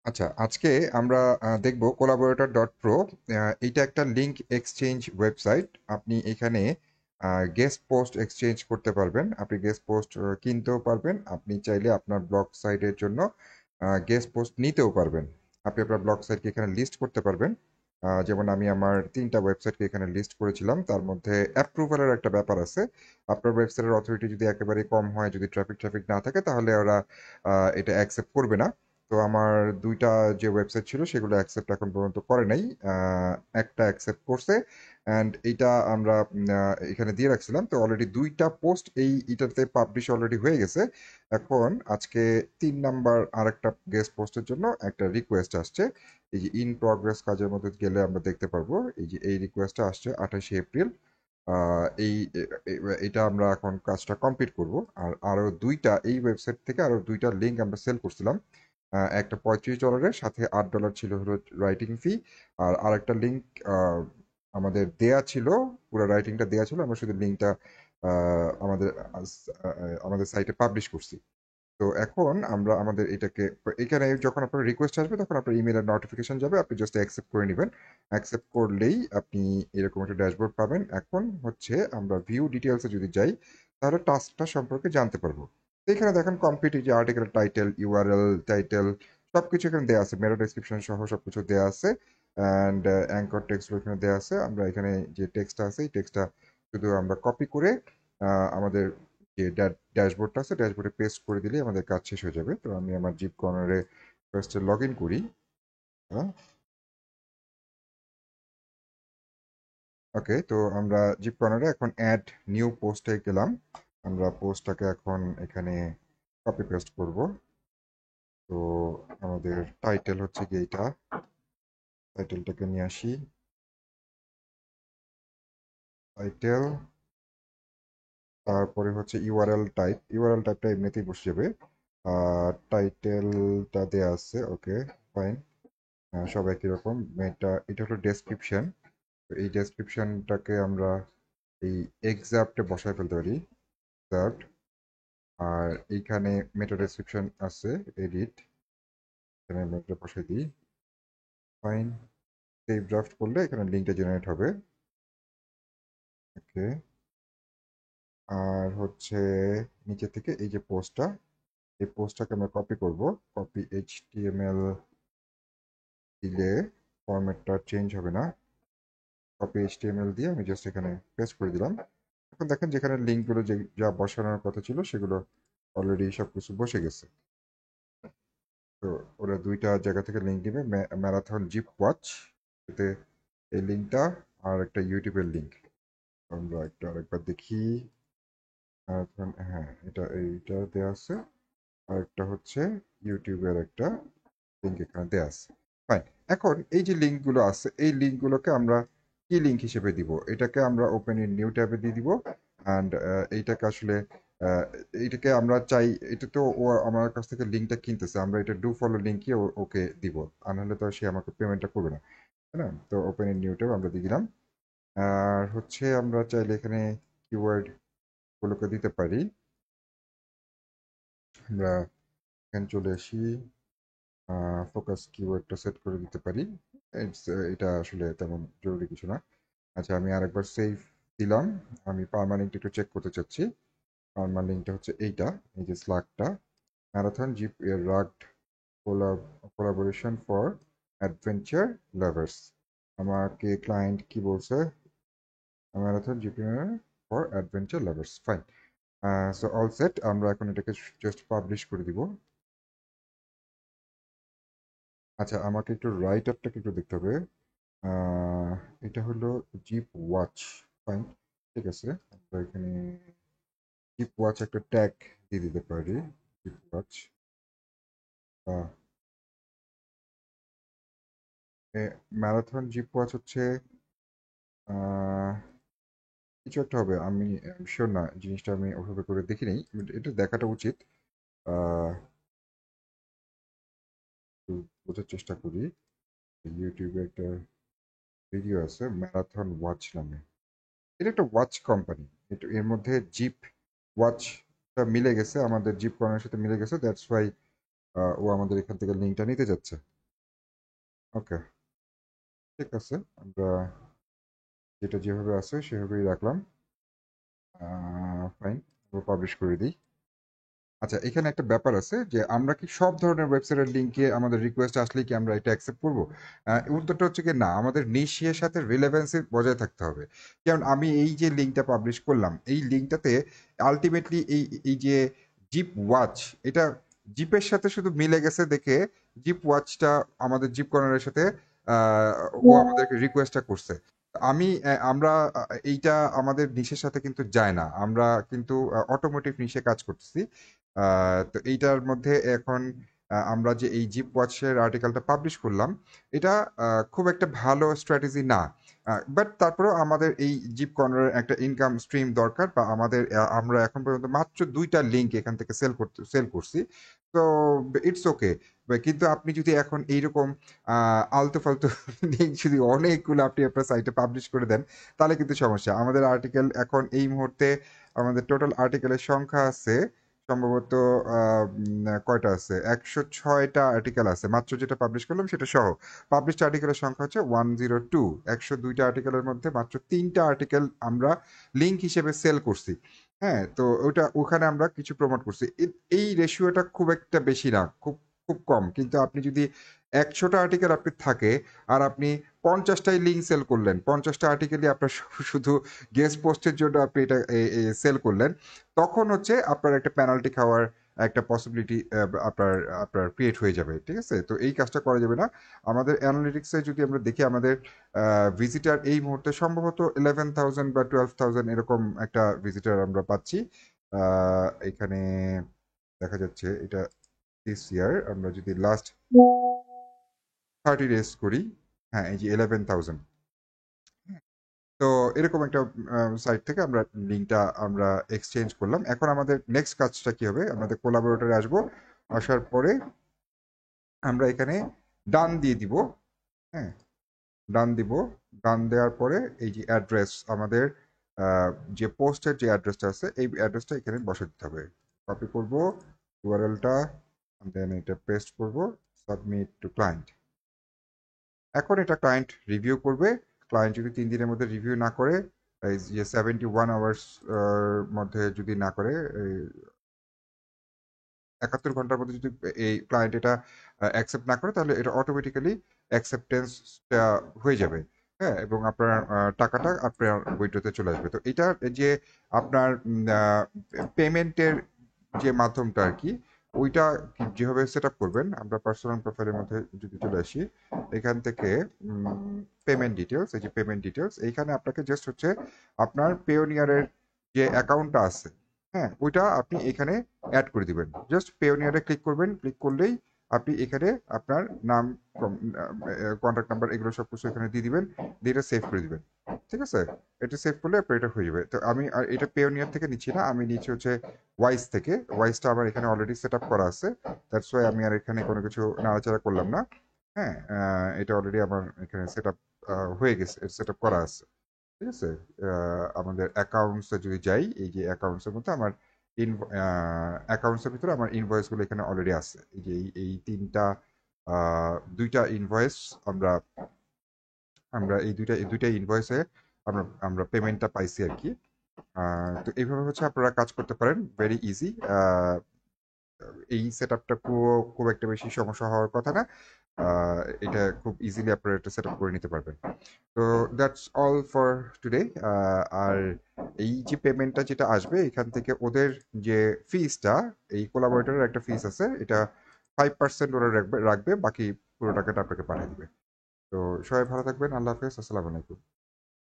আচ্ছা, আজকে আমরা দেখব collaborator.pro। এইটা একটা লিঙ্ক এক্সচেঞ্জ ওয়েবসাইট। আপনি এখানে গেস্ট পোস্ট এক্সচেঞ্জ করতে পারবেন, আপনি গেস্ট পোস্ট কিনতেও পারবেন, আপনি চাইলে আপনার ব্লগ সাইটের জন্য গেস্ট পোস্ট নিতেও পারবেন। আপনি আপনার ব্লগ সাইটকে এখানে লিস্ট করতে পারবেন। যেমন আমি আমার 3টা ওয়েবসাইটকে এখানে লিস্ট করেছিলাম, তার মধ্যে অ্যাপ্রুভালের একটা ব্যাপার আছে। আপনার ওয়েবসাইটের অথরিটি যদি একেবারে কম হয়, যদি ট্রাফিক না থাকে, তাহলে ওরা এটা অ্যাকসেপ্ট করবে না। তো আমার 2টা যে ওয়েবসাইট ছিল সেগুলো অ্যাকসেপ্ট এখন পর্যন্ত করে নাই। একটা অ্যাকসেপ্ট করছে, অ্যান্ড এইটা আমরা এখানে দিয়ে রাখছিলাম। তো অলরেডি 2টা পোস্ট এটাতে পাবলিশ অলরেডি হয়ে গেছে। এখন আজকে 3 নাম্বার আরেকটা গেস্ট পোস্টের জন্য একটা রিকোয়েস্ট আসছে। এই যে ইন প্রগ্রেস কাজের মধ্যে গেলে আমরা দেখতে পারবো, এই যে এই রিকোয়েস্টটা আসছে 28শে এপ্রিল। এটা আমরা এখন কাজটা কমপ্লিট করব। আর আরো 2টা এই ওয়েবসাইট থেকে আরো 2টা লিঙ্ক আমরা সেল করছিলাম। একটা $35 সাথে $8 ছিল হলো রাইটিং ফি। আর আরেকটা লিঙ্ক আমাদের দেয়া ছিল, পুরো রাইটিংটা দেয়া ছিল, আমরা শুধু লিঙ্কটা আমাদের সাইটে পাবলিশ করছি। তো এখন আমরা আমাদের এটাকে এখানে যখন আপনার রিকোয়েস্ট আসবে তখন আপনার ইমেলের নোটিফিকেশন যাবে, আপনি জাস্ট অ্যাকসেপ্ট করে নেবেন। অ্যাকসেপ্ট করলেই আপনি এরকম একটা ড্যাশবোর্ড পাবেন। এখন হচ্ছে আমরা ভিউ ডিটেলসে যদি যাই, তাহলে টাস্কটা সম্পর্কে জানতে পারবো। তো এখানে দেখেন কমপ্লিট, এই যে আর্টিকেল টাইটেল, ইউআরএল টাইটেল, সবকিছু এখানে দেওয়া আছে, মেটা ডেসক্রিপশন সহ সবকিছু দেওয়া আছে। অ্যান্ড অ্যাঙ্কর টেক্সট এখানে দেওয়া আছে। আমরা এখানে যে টেক্সটটা আছে এই টেক্সটটা শুধু আমরা কপি করে আমাদের যে ড্যাশবোর্ডটা আছে ড্যাশবোর্ডে পেস্ট করে দিলেই আমাদের কাজ শেষ হয়ে যাবে। তো আমি আমার জিপ কর্নারে ফার্স্টে লগ ইন করি। হ্যাঁ, ওকে, তো আমরা জিপ কর্নারে এখন অ্যাড নিউ পোস্টে গেলাম। আমরা পোস্টটাকে এখন এখানে কপি পেস্ট করব। তো আমাদের টাইটেল হচ্ছে কি এইটা, টাইটেলটাকে নিয়ে আসি। টাইটেল, তারপরে হচ্ছে ইউআরএল টাইপটা এমনিতেই বসে যাবে। টাইটেলটা দেয়া আছে, ওকে, ফাইন। সব একই রকম। এটা হলো ডেসক্রিপশন। তো এই ডেসক্রিপশনটাকে আমরা এই এক্সাপ্টে বসায় ফেলতে পারি, এক্সাপ্ট। আর এইখানে মেটা ডেসক্রিপশন আছে, এডিট, এখানে আমরা এটা বসাই দিই, ফাইন। সেভ ড্রাফট করলে এখানে লিঙ্কটা জেনারেট হবে। ওকে, আর হচ্ছে নিচে থেকে এই যে পোস্টটা, এই পোস্টটাকে আমরা কপি করব। কপি এইচটিএমএল দিলে ফরম্যাটটা চেঞ্জ হবে না। কপি এইচটিএমএল দিয়ে আমি জাস্ট এখানে পেস্ট করে দিলাম। এখন দেখেন যেখানে লিঙ্কগুলো যে যা বসানোর কথা ছিল সেগুলো অলরেডি সবকিছু বসে গেছে। তো ওরা 2টা জায়গা থেকে লিঙ্ক দিবে, ম্যারাথন জিপ ওয়াচ, এতে এই লিঙ্কটা, আর একটা ইউটিউবের লিঙ্ক। আমরা একটা আরেকবার দেখি। ম্যারাথন, হ্যাঁ, এইটা দেওয়া আছে। আর একটা হচ্ছে ইউটিউবের একটা লিঙ্ক এখানে দেওয়া আছে। ফাইন। এখন এই যে লিঙ্কগুলো আছে এই লিঙ্কগুলোকে আমরা কি লিঙ্ক হিসেবে দিব, এটাকে আমরা ওপেন ইন নিউ ট্যাবে দিয়ে দিব। অ্যান্ড এইটাকে আসলে আহ, এইটাকে আমরা চাই, এটা তো ও আমার কাছ থেকে লিঙ্কটা কিনতেছে, আমরা এটা ডু ফলো লিঙ্কই ওকে দিব। আর নাহলে তো সে আমাকে পেমেন্টটা করবে না, তাই না? তো ওপেন ইন নিউ ট্যাব আমরা দিয়ে দিলাম। আর হচ্ছে আমরা চাইলে এখানে কিওয়ার্ড গুলোকে দিতে পারি। আমরা এখানে চলে আসি, ফোকাস কিওয়ার্ডটা সেট করে দিতে পারি। এটা আসলে তেমন জরুরি কিছু না। আচ্ছা, আমি আরেকবার সেভ দিলাম। আমি পার্মালিঙ্কটা একটু চেক করতে চাচ্ছি। পার্মালিঙ্কটা হচ্ছে এইটা, এই যে স্লাগটা, ম্যারাথন জিপ এর rugged collaboration for adventure lovers. আমাকে ক্লায়েন্ট কি বলছে? Marathon Zip for adventure lovers, fine. So all set. আমরা এখন এটাকে জাস্ট পাবলিশ করে দিব। আচ্ছা, আমাকে একটু রাইট আপটাকে একটু দেখতে হবে। আহ, এটা হলো জিপ ওয়াচ, ফাইন, ঠিক আছে। আমরা এখানে জিপ ওয়াচ একটা ট্যাগ দিয়ে দিতে পারি, Zip watch. Marathon Zip watch হচ্ছে আহ, কিছু একটা হবে, আমি শিওর না, জিনিসটা আমি ওভাবে করে দেখিনি, এটা দেখাটা উচিত। আহ, একটু বোঝার চেষ্টা করি। ইউটিউবে একটা ভিডিও আছে ম্যারাথন ওয়াচ নামে। এটা একটা ওয়াচ কোম্পানি। এর মধ্যে জিপ ওয়াচটা মিলে গেছে, আমাদের জিপ কর্নারের সাথে মিলে গেছে, দ্যাটস ওয়াই ও আমাদের এখান থেকে লিঙ্কটা নিতে যাচ্ছে। ওকে, ঠিক আছে, আমরা যেটা যেভাবে আছে সেভাবেই রাখলাম। ফাইন, পাবলিশ করে দিই। আচ্ছা, এখানে একটা ব্যাপার আছে যে আমরা কি সব ধরনের ওয়েবসাইটের লিঙ্কে আমাদের রিকোয়েস্ট আসলে কি আমরা এটা অ্যাকসেপ্ট করব? উত্তরটা হচ্ছে কি না, আমাদের নিশের সাথে রিলেভেন্সি বজায় থাকতে হবে। কারণ আমি এই যে লিঙ্কটা পাবলিশ করলাম, এই লিঙ্কটাতে আলটিমেটলি এই যে জিপ ওয়াচ, এটা জিপের সাথে শুধু মিলে গেছে দেখে জিপ ওয়াচটা আমাদের জিপ কর্নারের সাথে আহ, ও আমাদেরকে রিকোয়েস্টটা করছে। আমরা এইটা আমাদের নিশের সাথে কিন্তু যায় না, আমরা কিন্তু অটোমোটিভ নিশে কাজ করতেছি। তো এইটার মধ্যে এখন আমরা যে এই জিপ ওয়াচের আর্টিকেলটা পাবলিশ করলাম, এটা খুব একটা ভালো স্ট্র্যাটেজি না। বাট তারপরেও আমাদের এই জিপ কর্নারের একটা ইনকাম স্ট্রিম দরকার, বা আমরা এখন পর্যন্ত মাত্র 2টা লিঙ্ক এখান থেকে সেল করছি। তো ইটস ওকে। কিন্তু আপনি যদি এখন এইরকম আলতু ফালতু লিঙ্ক যদি অনেকগুলো আপনি আপনার সাইটে পাবলিশ করে দেন, তাহলে কিন্তু সমস্যা। আমাদের আর্টিকেল এখন এই মুহূর্তে, আমাদের টোটাল আর্টিকেলের সংখ্যা আছে সম্ভবত কয়টা আছে, 106টা আর্টিকেল আছে, মাত্র যেটা পাবলিশ করলাম সেটা সহ। পাবলিশড আর্টিকেলের সংখ্যা হচ্ছে 102। 102টা আর্টিকেলের মধ্যে মাত্র 3টা আর্টিকেল আমরা লিঙ্ক হিসেবে সেল করছি। হ্যাঁ, তো ওখানে আমরা কিছু প্রমোট করছি। এই রেশিওটা খুব একটা বেশি না, খুব খুব কম। কিন্তু আপনি যদি 100টা আর্টিকেল আপনি থাকে, আর আপনি 50টাই লিঙ্ক সেল করলেন, 50টা আর্টিকেলই আপনার শুধু গেস্ট পোস্টের জন্য আপনি এটা সেল করলেন, তখন হচ্ছে আপনার একটা পেনাল্টি খাওয়ার একটা পসিবিলিটি আপনার আপনার ক্রিয়েট হয়ে যাবে। ঠিক আছে, তো এই কাজটা করা যাবে না। আমাদের অ্যানালিটিক্সে যদি আমরা দেখি, আমাদের ভিজিটার এই মুহূর্তে সম্ভবত 11,000 বা 12,000 এরকম একটা ভিজিটার আমরা পাচ্ছি। এখানে দেখা যাচ্ছে এটা দিস ইয়ার, আমরা যদি লাস্ট 30 ডেজ করি, হ্যাঁ এই যে 11,000। তো এরকম একটা সাইট থেকে আমরা লিঙ্কটা আমরা এক্সচেঞ্জ করলাম। এখন আমাদের নেক্সট কাজটা কি হবে, আমাদের কোলাবোরেটরে আসবো, আসার পরে আমরা এখানে ডান দিয়ে দিব। হ্যাঁ, ডান দিব। ডান দেওয়ার পরে এই যে অ্যাড্রেস, আমাদের যে পোস্টের যে অ্যাড্রেসটা আছে, এই অ্যাড্রেসটা এখানে বসে দিতে হবে। কপি করব ইউআরএলটা, দেন এটা পেস্ট করব, সাবমিট টু ক্লায়েন্ট। এখন এটা ক্লায়েন্ট রিভিউ করবে। ক্লায়েন্ট যদি 3 দিনের মধ্যে রিভিউ না করে, এই যে 71 আওয়ার্স মধ্যে যদি না করে, 71 ঘন্টার মধ্যে যদি এই ক্লায়েন্ট এটা অ্যাকসেপ্ট না করে, তাহলে এটা অটোমেটিক্যালি অ্যাকসেপ্টেন্সটা হয়ে যাবে। হ্যাঁ, এবং আপনার টাকাটা আপনার উইথড্রতে চলে আসবে। তো এটা যে আপনার পেমেন্টের যে মাধ্যমটা আর কি, ওইটা যেভাবে সেট আপ করবেন, আমরা পার্সোনাল প্রোফাইলের মধ্যে যদি চলে আসি, এখান থেকে পেমেন্ট ডিটেলস, এই যে পেমেন্ট ডিটেলস, এইখানে আপনাকে জাস্ট হচ্ছে আপনার পেওনিয়ারের যে অ্যাকাউন্টটা আছে, হ্যাঁ ওইটা আপনি এখানে অ্যাড করে দিবেন। জাস্ট পেওনিয়ারে ক্লিক করবেন, ক্লিক করলেই আপনি এখানে আপনার নাম, কন্ট্যাক্ট নাম্বার, এগুলো সব কিছু এখানে দিয়ে দিবেন, দিয়ে এটা সেভ করে দিবেন। ঠিক আছে, এটা সেভ করলে আপনার এটা হয়ে যাবে। তো আমি আর এটা পেওনিয়ার থেকে নিচ্ছি না, আমি নিচ্ছি হচ্ছে ওয়াইজ থেকে। ওয়াইজটা আমার এখানে অলরেডি সেট আপ করা আছে, দ্যাটস ওয়াই আমি আর এখানে কোনো কিছু নাড়াচাড়া করলাম না। হ্যাঁ, এটা অলরেডি আমার এখানে সেট আপ হয়ে গেছে, সেট আপ করা আছে। ঠিক আছে, আমাদের অ্যাকাউন্টসে যদি যাই, এই যে অ্যাকাউন্টসের মধ্যে আমার অ্যাকাউন্টসের ভিতরে আমার ইনভয়েসগুলো এখানে অলরেডি আছে। এই যে এই তিনটা, 2টা ইনভয়েস, আমরা আমরা এই দুইটা ইনভয়েসে আমরা আমরা পেমেন্টটা পাইছি আর কি। তো এইভাবে হচ্ছে আপনারা কাজ করতে পারেন, ভেরি ইজি। এই সেট আপটা খুব একটা বেশি সমস্যা হওয়ার কথা না। এটা খুব ইজিলি আপনারা এটা সেট আপ করে নিতে পারবেন। তো দ্যাটস অল ফর টুডে। আর এই যে পেমেন্টটা যেটা আসবে এখান থেকে, ওদের যে ফিসটা, এই কোলাবোরেটরের একটা ফিস আছে, এটা 5% ওরা রাখবে, বাকি পুরো টাকাটা আপনাকে পাঠিয়ে দিবে। তো সবাই ভালো থাকবেন, আল্লাহ হাফেজ, আসসালামু আলাইকুম।